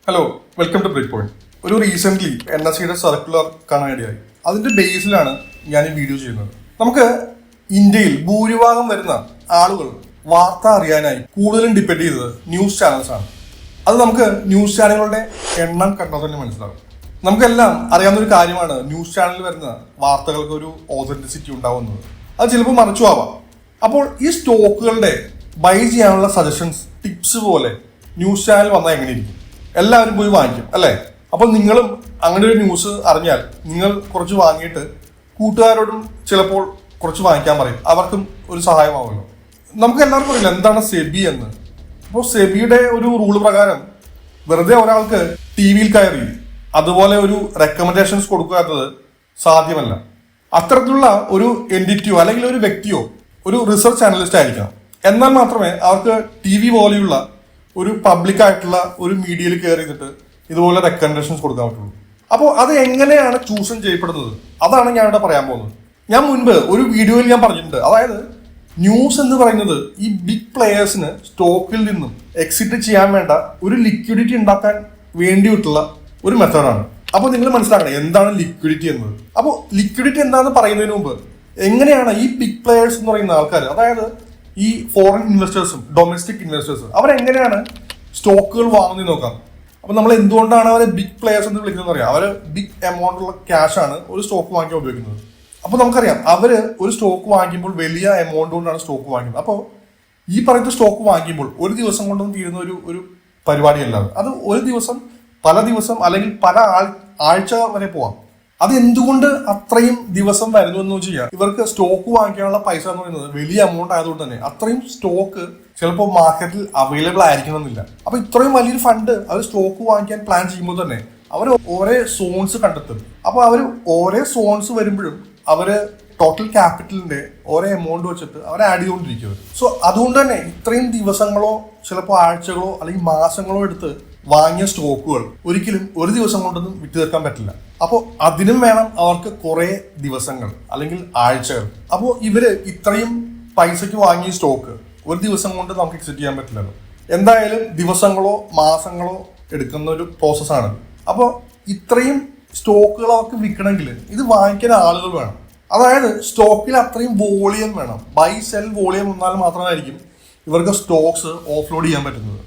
Hello, welcome to break point. ഒരു recent NSEയുടെ circular കാണാനിടയായി. അതിന്റെ ബേസിലാണ് ഞാൻ ഈ വീഡിയോ ചെയ്യുന്നത്. നമുക്ക് ഇന്ത്യയിൽ ഭൂരിഭാഗം വരുന്ന ആളുകൾ വാർത്ത അറിയാനായി കൂടുതലും ഡിപ്പെൻഡ് ചെയ്തത് ന്യൂസ് ചാനൽസ് ആണ്. അത് നമുക്ക് ന്യൂസ് ചാനലുകളുടെ എണ്ണം കണ്ടാൽ തന്നെ മനസ്സിലാവും. നമുക്കെല്ലാം അറിയാവുന്ന ഒരു കാര്യമാണ് ന്യൂസ് ചാനലിൽ വരുന്ന വാർത്തകൾക്ക് ഒരു ഓതന്റിസിറ്റി ഉണ്ടാവുന്നത്. അത് ചിലപ്പോൾ മറിച്ചു ആവാം. അപ്പോൾ ഈ സ്റ്റോക്കുകളുടെ ബൈ ചെയ്യാനുള്ള സജഷൻസ്, ടിപ്സ് പോലെ ന്യൂസ് ചാനൽ വന്നാൽ എങ്ങനെയിരിക്കും? എല്ലാവരും പോയി വാങ്ങിക്കും അല്ലേ? അപ്പോൾ നിങ്ങളും അങ്ങനെ ഒരു ന്യൂസ് അറിഞ്ഞാൽ നിങ്ങൾ കുറച്ച് വാങ്ങിയിട്ട് കൂട്ടുകാരോടും ചിലപ്പോൾ കുറച്ച് വാങ്ങിക്കാൻ പറയും. അവർക്കും ഒരു സഹായമാവുമല്ലോ. നമുക്ക് എല്ലാവർക്കും അറിയില്ല എന്താണ് സെബി എന്ന്. അപ്പോൾ സെബിയുടെ ഒരു റൂൾ പ്രകാരം വെറുതെ ഒരാൾക്ക് TV കയറി അതുപോലെ ഒരു റെക്കമെൻഡേഷൻസ് കൊടുക്കാത്തത് സാധ്യമല്ല. അത്തരത്തിലുള്ള ഒരു എൻറ്റിറ്റിയോ അല്ലെങ്കിൽ ഒരു വ്യക്തിയോ ഒരു റിസർച്ച് അനലിസ്റ്റ് ആയിരിക്കണം. എന്നാൽ മാത്രമേ അവർക്ക് TV പോലെയുള്ള ഒരു പബ്ലിക് ആയിട്ടുള്ള ഒരു മീഡിയയിൽ കയറിയിട്ട് ഇതുപോലെ റെക്കമെൻഡേഷൻസ് കൊടുക്കാൻ പറ്റുള്ളൂ. അപ്പോൾ അത് എങ്ങനെയാണ് ചൂഷൻ ചെയ്യപ്പെടുന്നത്, അതാണ് ഞാൻ ഇവിടെ പറയാൻ പോകുന്നത്. ഞാൻ മുൻപ് ഒരു വീഡിയോയിൽ ഞാൻ പറഞ്ഞിട്ടുണ്ട്. അതായത് ന്യൂസ് എന്ന് പറയുന്നത് ഈ ബിഗ് പ്ലെയേഴ്സിന് സ്റ്റോക്കിൽ നിന്നും എക്സിറ്റ് ചെയ്യാൻ വേണ്ട ഒരു ലിക്വിഡിറ്റി ഉണ്ടാക്കാൻ വേണ്ടിയിട്ടുള്ള ഒരു മെത്തേഡാണ്. അപ്പോൾ നിങ്ങൾ മനസ്സിലാക്കണം എന്താണ് ലിക്വിഡിറ്റി എന്നത്. അപ്പോൾ ലിക്വിഡിറ്റി എന്താണെന്ന് പറയുന്നതിന് മുമ്പ് എങ്ങനെയാണ് ഈ ബിഗ് പ്ലെയേഴ്സ് എന്ന് പറയുന്ന ആൾക്കാർ, അതായത് ഈ ഫോറിൻ ഇൻവെസ്റ്റേഴ്സും ഡൊമസ്റ്റിക് ഇൻവെസ്റ്റേഴ്സും, അവരെങ്ങനെയാണ് സ്റ്റോക്കുകൾ വാങ്ങുന്നത് നോക്കാം. അപ്പൊ നമ്മൾ എന്തുകൊണ്ടാണ് അവരെ ബിഗ് പ്ലെയേഴ്സ് എന്ന് വിളിക്കുന്നത് അറിയാം. അവര് ബിഗ് എമൗണ്ട് ഉള്ള ക്യാഷ് ആണ് ഒരു സ്റ്റോക്ക് വാങ്ങിക്കാൻ ഉപയോഗിക്കുന്നത്. അപ്പൊ നമുക്കറിയാം അവര് ഒരു സ്റ്റോക്ക് വാങ്ങിക്കുമ്പോൾ വലിയ എമൗണ്ട് കൊണ്ടാണ് സ്റ്റോക്ക് വാങ്ങിക്കുന്നത്. അപ്പോൾ ഈ പറയുന്ന സ്റ്റോക്ക് വാങ്ങിക്കുമ്പോൾ ഒരു ദിവസം കൊണ്ടൊന്നും തീരുന്ന ഒരു പരിപാടിയല്ല. അത് ഒരു ദിവസം, പല ദിവസം, അല്ലെങ്കിൽ പല ആഴ്ച വരെ പോവാം. അത് എന്തുകൊണ്ട് അത്രയും ദിവസം വരുന്നു എന്ന് വെച്ചാൽ ഇവർക്ക് സ്റ്റോക്ക് വാങ്ങിക്കാനുള്ള പൈസ എന്ന് പറയുന്നത് വലിയ എമൗണ്ട് ആയതുകൊണ്ട് തന്നെ അത്രയും സ്റ്റോക്ക് ചിലപ്പോൾ മാർക്കറ്റിൽ അവൈലബിൾ ആയിരിക്കണമെന്നില്ല. അപ്പൊ ഇത്രയും വലിയൊരു ഫണ്ട് അവർ സ്റ്റോക്ക് വാങ്ങിക്കാൻ പ്ലാൻ ചെയ്യുമ്പോൾ തന്നെ അവർ ഓരോ സോൺസ് കണ്ടെത്തും. അപ്പൊ അവർ ഓരോ സോൺസ് വരുമ്പോഴും അവര് ടോട്ടൽ ക്യാപിറ്റലിന്റെ ഓരോ എമൗണ്ട് വെച്ചിട്ട് അവർ ആഡ് ചെയ്തുകൊണ്ടിരിക്കും. സോ അതുകൊണ്ട് തന്നെ ഇത്രയും ദിവസങ്ങളോ ചിലപ്പോൾ ആഴ്ചകളോ അല്ലെങ്കിൽ മാസങ്ങളോ എടുത്ത് വാങ്ങിയ സ്റ്റോക്കുകൾ ഒരിക്കലും ഒരു ദിവസം കൊണ്ടൊന്നും വിട്ടു തീർക്കാൻ പറ്റില്ല. അപ്പോൾ അതിനും വേണം അവർക്ക് കുറെ ദിവസങ്ങൾ അല്ലെങ്കിൽ ആഴ്ചകൾ. അപ്പോൾ ഇവര് ഇത്രയും പൈസക്ക് വാങ്ങിയ സ്റ്റോക്ക് ഒരു ദിവസം കൊണ്ട് നമുക്ക് എക്സിറ്റ് ചെയ്യാൻ പറ്റില്ലല്ലോ. എന്തായാലും ദിവസങ്ങളോ മാസങ്ങളോ എടുക്കുന്ന ഒരു പ്രോസസ്സാണ്. അപ്പോൾ ഇത്രയും സ്റ്റോക്കുകൾ അവർക്ക് വിൽക്കണമെങ്കിൽ ഇത് വാങ്ങിക്കാൻ ആളുകൾ വേണം. അതായത് സ്റ്റോക്കിൽ അത്രയും വോളിയം വേണം. ബൈ സെൽ വോളിയം വന്നാൽ മാത്രമായിരിക്കും ഇവർക്ക് സ്റ്റോക്സ് ഓഫ്ലോഡ് ചെയ്യാൻ പറ്റുന്നത്.